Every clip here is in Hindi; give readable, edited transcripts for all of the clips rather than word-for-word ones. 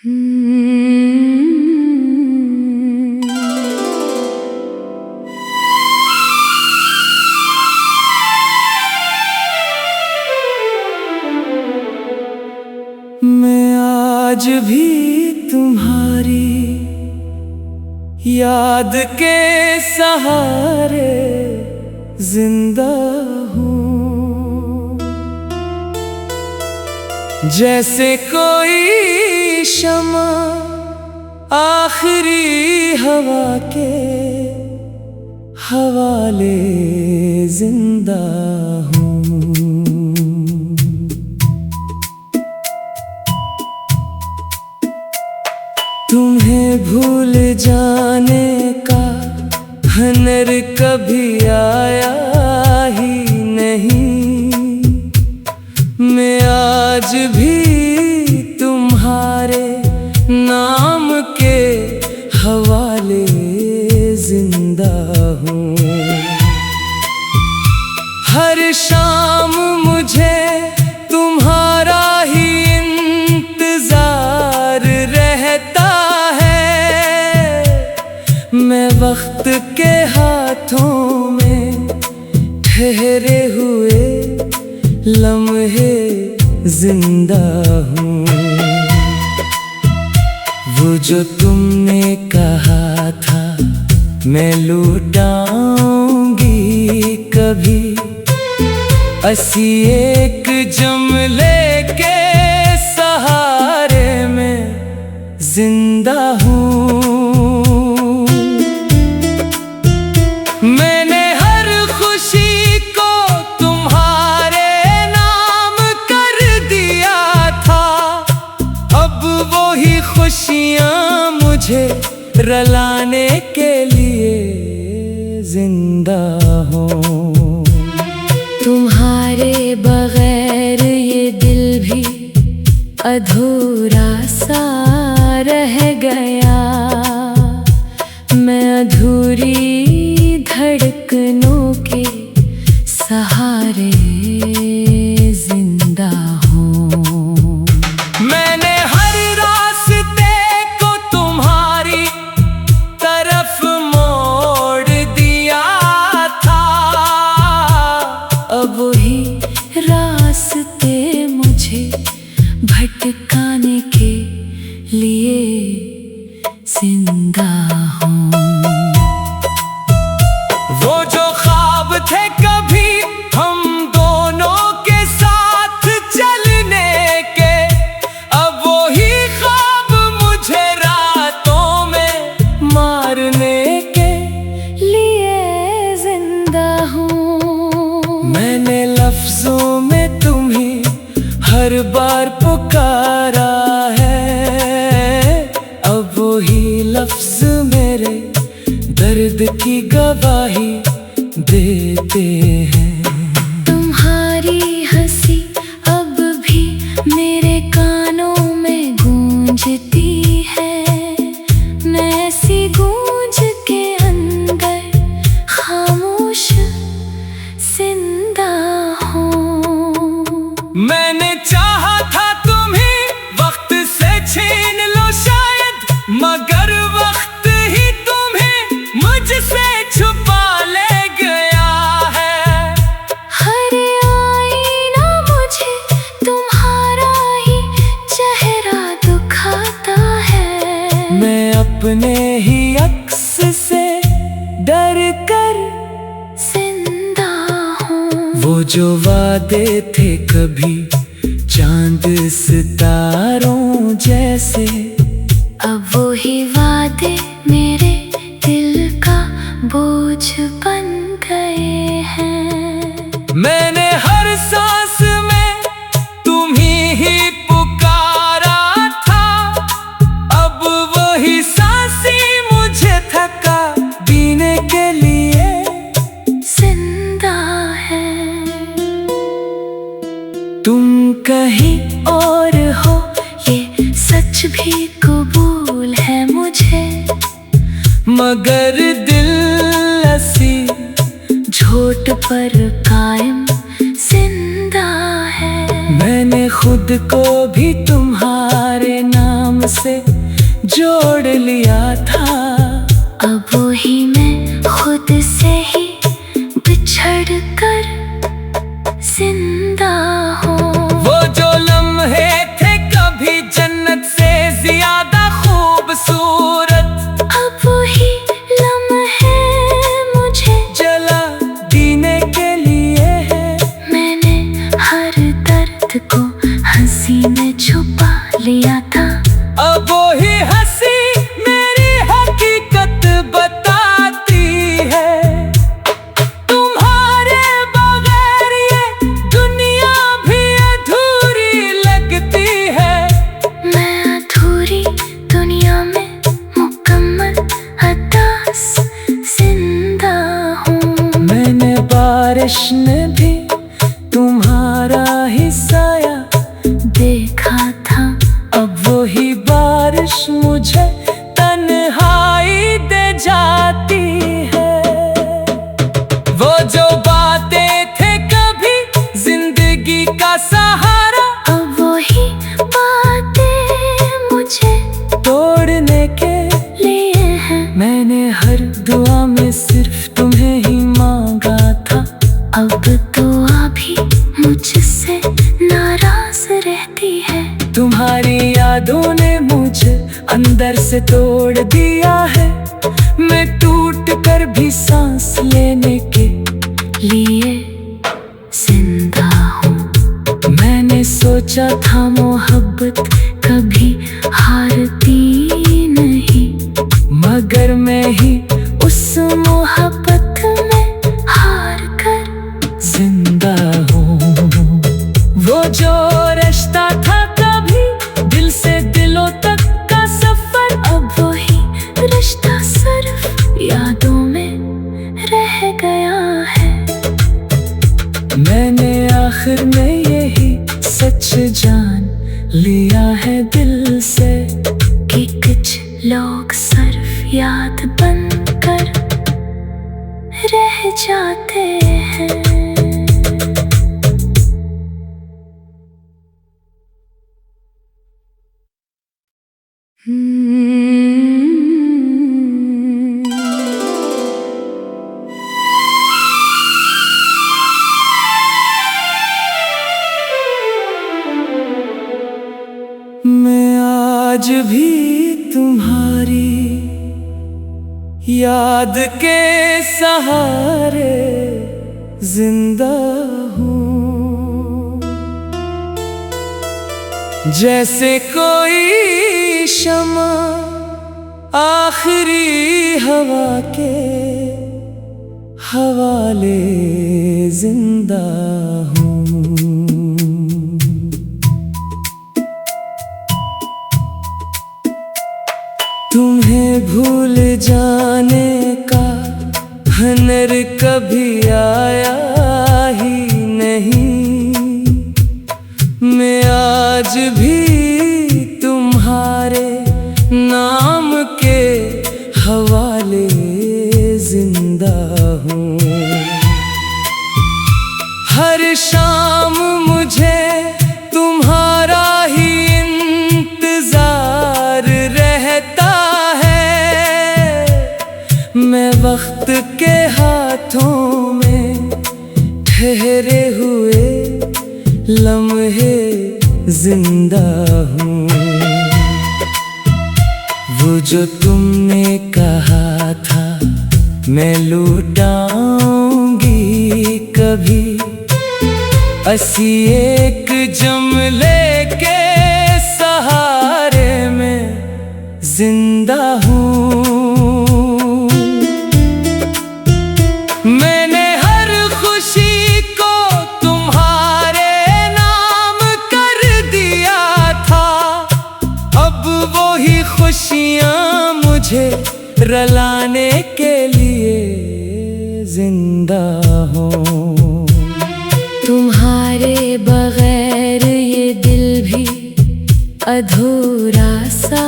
मैं आज भी तुम्हारी याद के सहारे जिंदा हूँ, जैसे कोई शम्मा आखिरी हवा के हवाले जिंदा हूँ। तुम्हें भूल जाने का हनर कभी आया ही नहीं। मैं आज भी तुम्हारे नाम के हवाले जिंदा हूँ। हर शाम मुझे तुम्हारा ही इंतजार रहता है। मैं वक्त के हाथों में ठहरे हुए लम्हे जिंदा हूँ। वो जो तुमने कहा था मैं लौटाऊंगी कभी, असी एक जुमले के सहारे में जिंदा हूँ। मैंने हर खुशी को तुम्हारे नाम कर दिया था। अब वो ही खुशियाँ मुझे रुलाने के लिए जिंदा हूँ। तुम्हारे बगैर ये दिल भी अधूरा सा रह गया। मैं अधूरी धड़कनों के सहारे जिंदा हूँ। मैंने हर रास्ते को तुम्हारी तरफ मोड़ दिया था। अब वही रास्ते मुझे भटकाने के लिए जिंदा हूँ। वो जो ख्वाब थे कभी हम दोनों के साथ चलने के, अब वो ही ख्वाब मुझे रातों में मारने के लिए जिंदा हूँ। मैंने लफ्जों में तुम्हें हर बार पुकारा है। अब वो ही लफ्ज मेरे दर्द की गवाही देते हैं। तुम्हारी हंसी अब भी मेरे कानों में गूंजती है। मैं ऐसी गूंज के अंदर खामोश जिंदा हूँ। मैंने चाहा था तुम्हें वक्त से छीन लो शायद, मगर वक्त ही तुम्हें मुझसे छुपा ले गया है। हर आईना मुझे तुम्हारा ही चेहरा दिखाता है। मैं अपने ही अक्स से डर कर जिंदा हूँ। वो जो वादे थे कभी चांद सितारों जैसे, अब वो ही वादे मेरे दिल का बोझ बन गए हैं। मैंने हर सांस में तुम्हीं ही पुकारा था। अब वही सांसी मुझे थका जीने के लिए जिंदा है। तुम कहीं और हो ये सच भी कबूल है मुझे, मगर दिल ऐसी झूठ पर कायम जिंदा है। मैंने खुद को भी तुम्हारे नाम से जोड़ लिया था। अब वही मैं खुद से ही बिछड़ कर जिंदा हूँ। वो जो लम्हे थे कभी जन्नत से ज्यादा खूबसूरत, अब वही लम्हे मुझे जला जीने के लिए है। मैंने हर दर्द को हंसी में छुपा लिया था। अब वही हंसी मेरी हकीकत बताती है। तुम्हारे बगैर ये दुनिया भी अधूरी लगती है। मैं अधूरी दुनिया में मुकम्मल अदास जिंदा हूँ। मैंने बारिश में भी तुम्हारा ही साया देखा था। अब वही बारिश मुझे तन्हाई दे जाती है। वो जो बातें थे कभी जिंदगी का सहारा, अब वही बातें मुझे तोड़ने के लिए हैं। मैंने हर दुआ में सिर्फ तुम्हें ही मांगा था। अब दुआ भी मुझसे नाराज रहती है। तुम्हारी यादों ने मुझे अंदर से तोड़ दिया है। मैं टूट कर भी सांस लेने के लिए जिंदा हूँ। मैंने सोचा था मोहब्बत कभी हारती नहीं, मगर मैं ही उस मोहब्बत में हार कर जिंदा हूँ। वो जो रिश्ता था कभी दिल से दिलों तक का सफर, अब वही रिश्ता सिर्फ यादों में रह गया है। मैंने आखिर में यही सच जान लिया है दिल से कि कुछ लोग सिर्फ याद बनकर रह जाते हैं। मैं आज भी तुम्हारी याद के सहारे जिंदा हूँ। जैसे कोई शमा आखिरी हवा के हवाले जिंदा हूँ। तुम्हें भूल जाने का हनर कभी आया ही नहीं। मैं आज भी तुम्हारे नाम के हवाले जिंदा हूँ। हर शाम मुझे तुम्हारा ही इंतजार रहता है। मैं वक्त के हाथों में ठहरे हुए लम्हे जिंदा हूँ। वो जो तुमने कहा था मैं लुटाऊंगी कभी, असी एक जुमले के सहारे में जिंदा हूँ। मैंने हर खुशी को तुम्हारे नाम कर दिया था। अब वो ही खुशियाँ मुझे रलाने के लिए जिंदा हूँ। तुम्हारे बगैर ये दिल भी अधूरा सा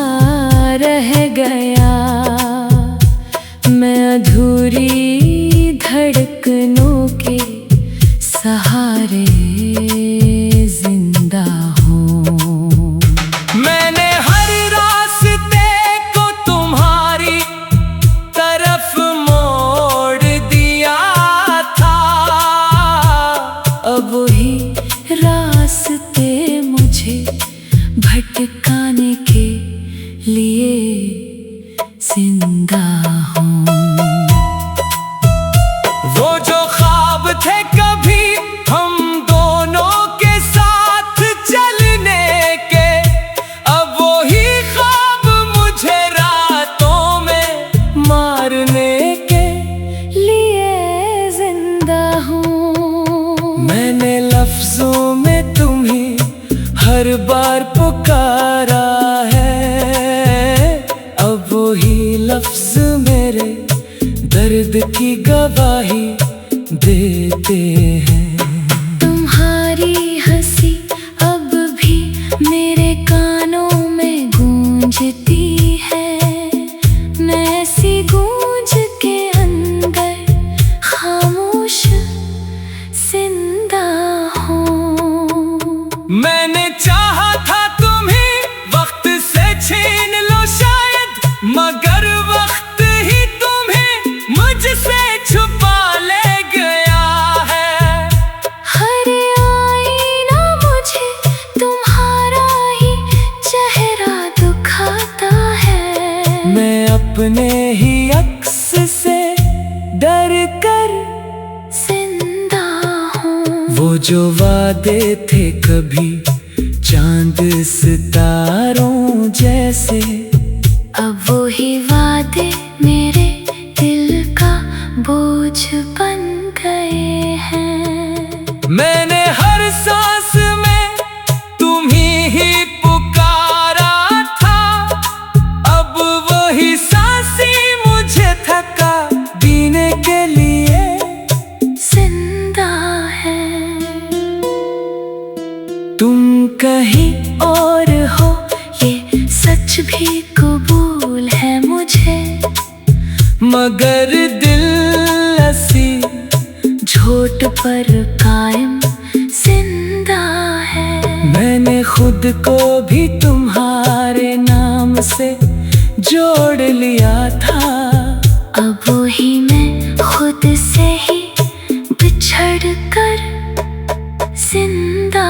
रह गया। मैं अधूरी धड़कनों के सहारे जिंदा हूँ। मैंने हर रास्ते जाने के लिए जिंदा हूँ। वो जो ख्वाब थे कभी हम दोनों के साथ चलने के, अब वो ही ख्वाब मुझे रातों में मारने के लिए जिंदा हूँ। मैंने लफ्जों में तुम्हें हर बार पुकारा है, अब वो ही लफ्ज मेरे दर्द की गवाही देते हैं। तुम्हारी हंसी अब भी मेरे कानों में गूंजती है। मैं ऐसी गूंज के अंदर खामोश जिंदा हूँ। मैंने चाहा था तुम्हें वक्त से छीन लो शायद, मगर वक्त ही तुम्हें मुझसे छुपा ले गया है। हर आईना मुझे तुम्हारा ही चेहरा दिखाता है। मैं अपने ही अक्स से डर कर जिंदा हूँ। वो जो वादे थे कभी चांद सितारों जैसे, अब वो ही वादे मेरे दिल का बोझ बन गए हैं। मैंने हर सांस में तुम्हीं ही पुकारा था, अब वही सांसी मुझे थका जीने के लिए जिंदा है। तुम कहीं और हो ये सच भी कबूल है मुझे, मगर दिल ऐसी झूठ पर कायम जिंदा है। मैंने खुद को भी तुम्हारे नाम से जोड़ लिया था, अब वही मैं खुद से ही बिछड़ कर जिंदा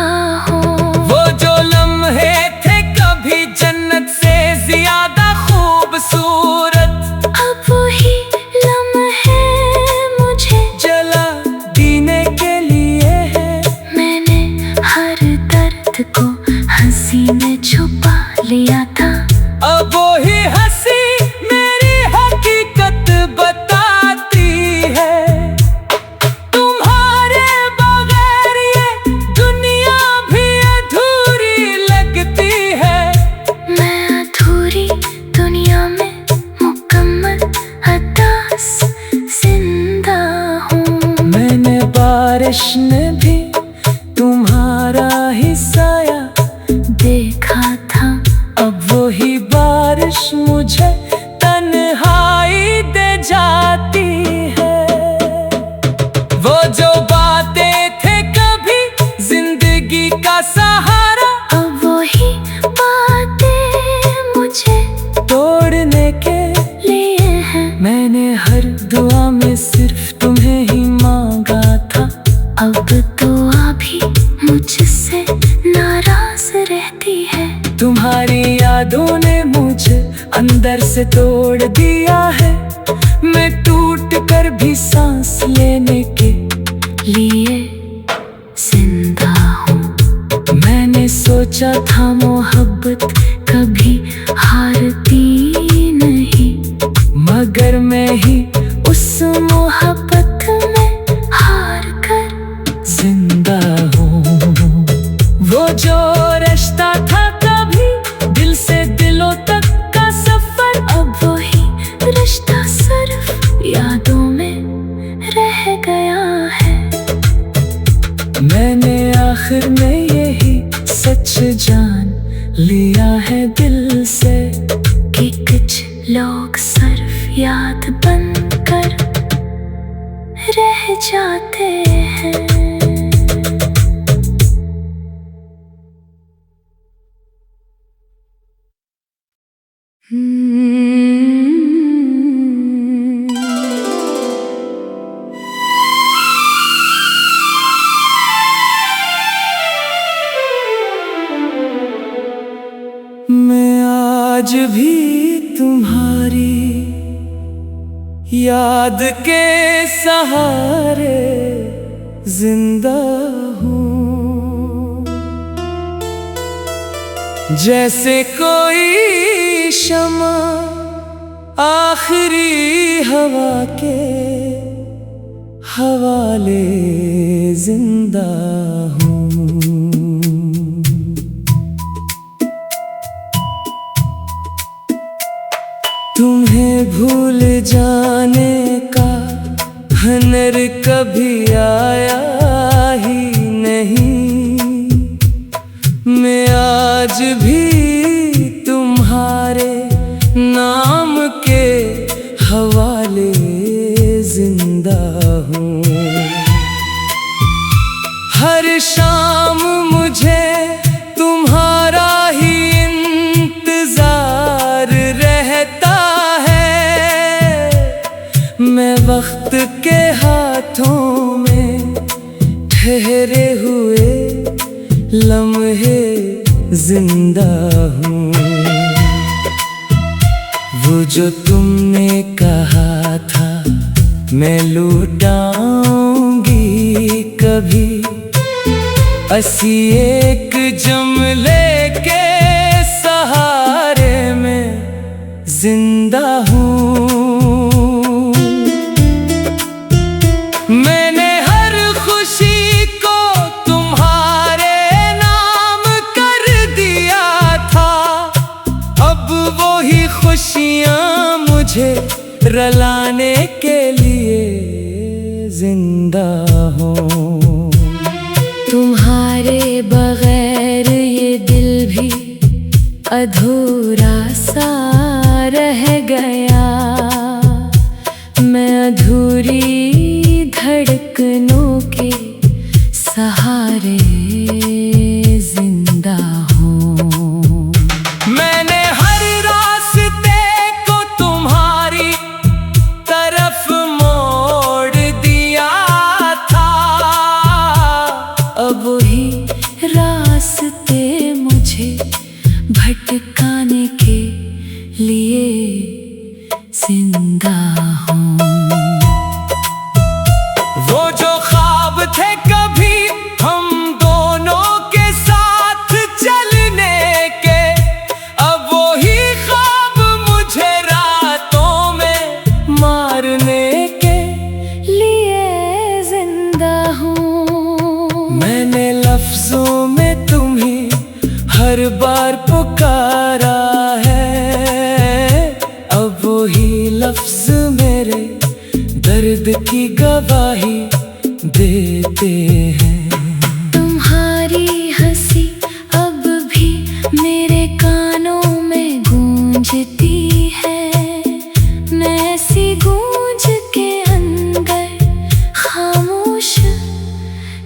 हूँ। वो जो लम्हे थे कभी जन्नत से ज्यादा खूबसूरत, अब वही लम्हे मुझे जला जीने के लिए है। मैंने हर दर्द को हंसी में छुपा लिया था, अब वो ही हंसी मेरी हकीकत बताती है। तुम्हारे बगैर ये दुनिया भी अधूरी लगती है। मैं अधूरी दुनिया में मुकम्मल अदास जिंदा हूँ। मैंने बारिश में भी तुम्हारा ही साया देखा था, अब वो ही बारिश मुझे तन्हाई दे जाती है। वो जो बातें थे कभी जिंदगी का सहारा, अब वही बातें मुझे तोड़ने के लिए हैं। मैंने हर दुआ में सिर्फ तुम्हें ही मांगा था, अब दुआ भी मुझसे नाराज रहती है। तुम्हारी यादों ने मुझे अंदर से तोड़ दिया है। मैं टूट कर भी सांस लेने के लिए जिंदा हूँ। मैंने सोचा था मोहब्बत कभी हारती नहीं, मगर मैं ही उस मोहब्बत में हार कर जिंदा हूँ। वो जो रिश्ता था कभी दिल से दिलों तक का सफर, अब वही रिश्ता सिर्फ यादों में रह गया है। मैंने आखिर में यही सच जान लिया है दिल से, कि कुछ लोग सिर्फ याद बनकर रह जाते हैं। आज भी तुम्हारी याद के सहारे जिंदा हूँ। जैसे कोई शम्मा आखिरी हवा के हवाले जिंदा हूँ। तुम्हें भूल जाने का हनर कभी आया ही नहीं। मैं आज भी तुम्हारे नाम के हवाले जिंदा हूँ। हर शाम मुझे तुम्हारा ही इंतजार रहता है। मैं वक्त के हाथों में ठहरे हुए लम्हे जिंदा हूँ। वो जो तुमने कहा था मैं लौटाऊंगी कभी, असी एक जुमले के सहारे में जिंदा हूँ। मैंने हर खुशी को तुम्हारे नाम कर दिया था। अब वो ही खुशियाँ मुझे रलाने के लिए जिंदा हूँ। तुम्हारे बगैर ये दिल भी अधूरा सा रह गया। मैं अधूरी धड़कनों के सहारे जिंदा हूँ। मैंने हर रास्ते को तुम्हारी तरफ मोड़ दिया था। अब वही रास्ते मुझे भटकाने के लिए जिंदा हूँ। वो जो ख्वाब थे कभी हम दोनों के साथ चलने के, अब वो ही ख्वाब मुझे रातों में मारने के लिए जिंदा हूँ। मैंने लफ्जों में तुम्हें हर बार पुकारा है। अब वही लफ्ज मेरे दर्द की गवाही देते हैं। तुम्हारी हंसी अब भी मेरे कानों में गूंजती है। मैं ऐसी गूंज के अंदर खामोश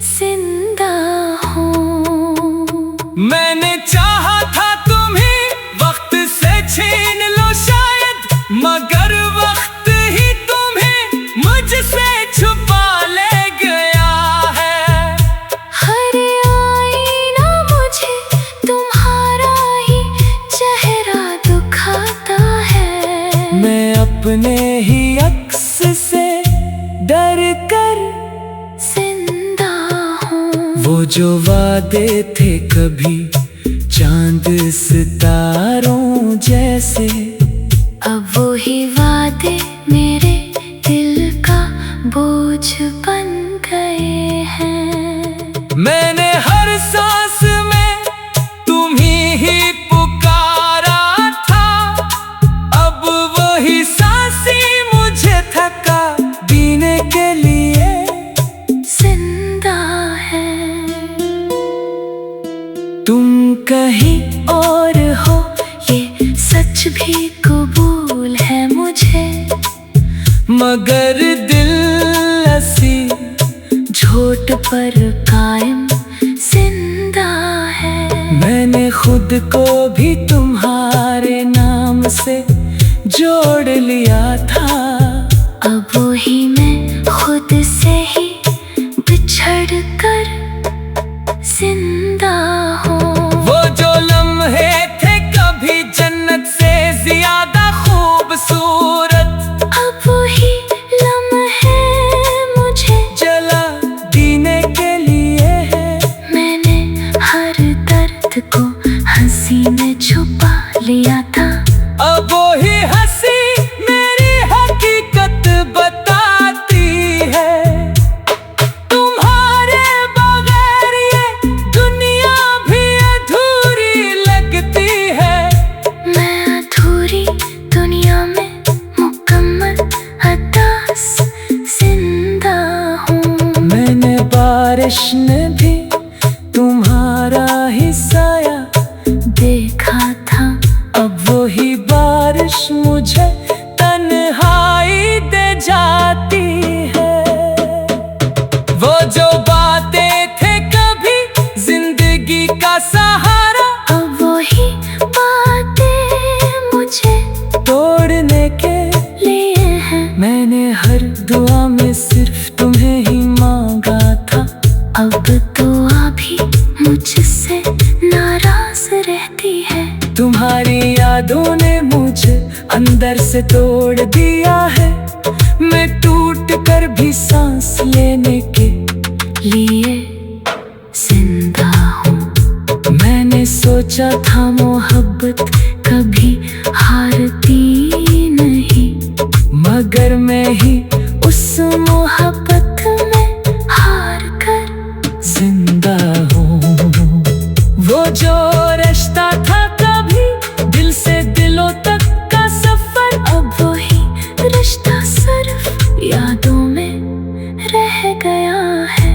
जिंदा हूँ। मैंने चाहा था तुम्हें वक्त से छीन लो शायद, मगर वक्त ही तुम्हें मुझसे छुपा ले गया है। हर आईना मुझे तुम्हारा ही चेहरा दिखाता है। मैं अपने ही अक्स से डर कर जिंदा हूँ। वो जो वादे थे कभी चांद सितारों जैसे, अब वो ही वादे मेरे दिल का बोझ बन गए हैं। मैंने हर सांस में तुम्हीं ही पुकारा था। अब वही सांसी मुझे थका जीने के लिए जिंदा है। तुम कहीं और हो ये सच भी कबूल है मुझे, मगर दिल ऐसी झोट पर कायम जिंदा है। मैंने खुद को भी तुम्हारे नाम से जोड़ लिया था। अब वही मैं खुद से ही बिछड़ कर जिंदा हूँ। वो जो लम्हे थे कभी जन्नत से खामोश मुझे तन्हाई दे जाती है। वो जो बातें थे कभी जिंदगी का सहारा, अब वही बातें मुझे तोड़ने के लिए हैं। मैंने हर दुआ में सिर्फ तुम्हें ही मांगा था। अब दुआ भी मुझसे नाराज रहती है। तुम्हारी यादों ने मुझे अंदर से तोड़ दिया है। मैं टूट कर भी सांस लेने के लिए जिंदा हूँ। मैंने सोचा था मोहब्बत कभी हारती नहीं, मगर मैं ही उस मोहब्बत में हार कर जिंदा हूँ। वो जो रिश्ता था कभी दिल से दिलों तक का सफर, अब वही रिश्ता सिर्फ यादों में रह गया है।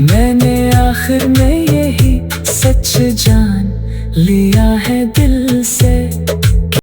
मैंने आखिर में यही सच जान लिया है दिल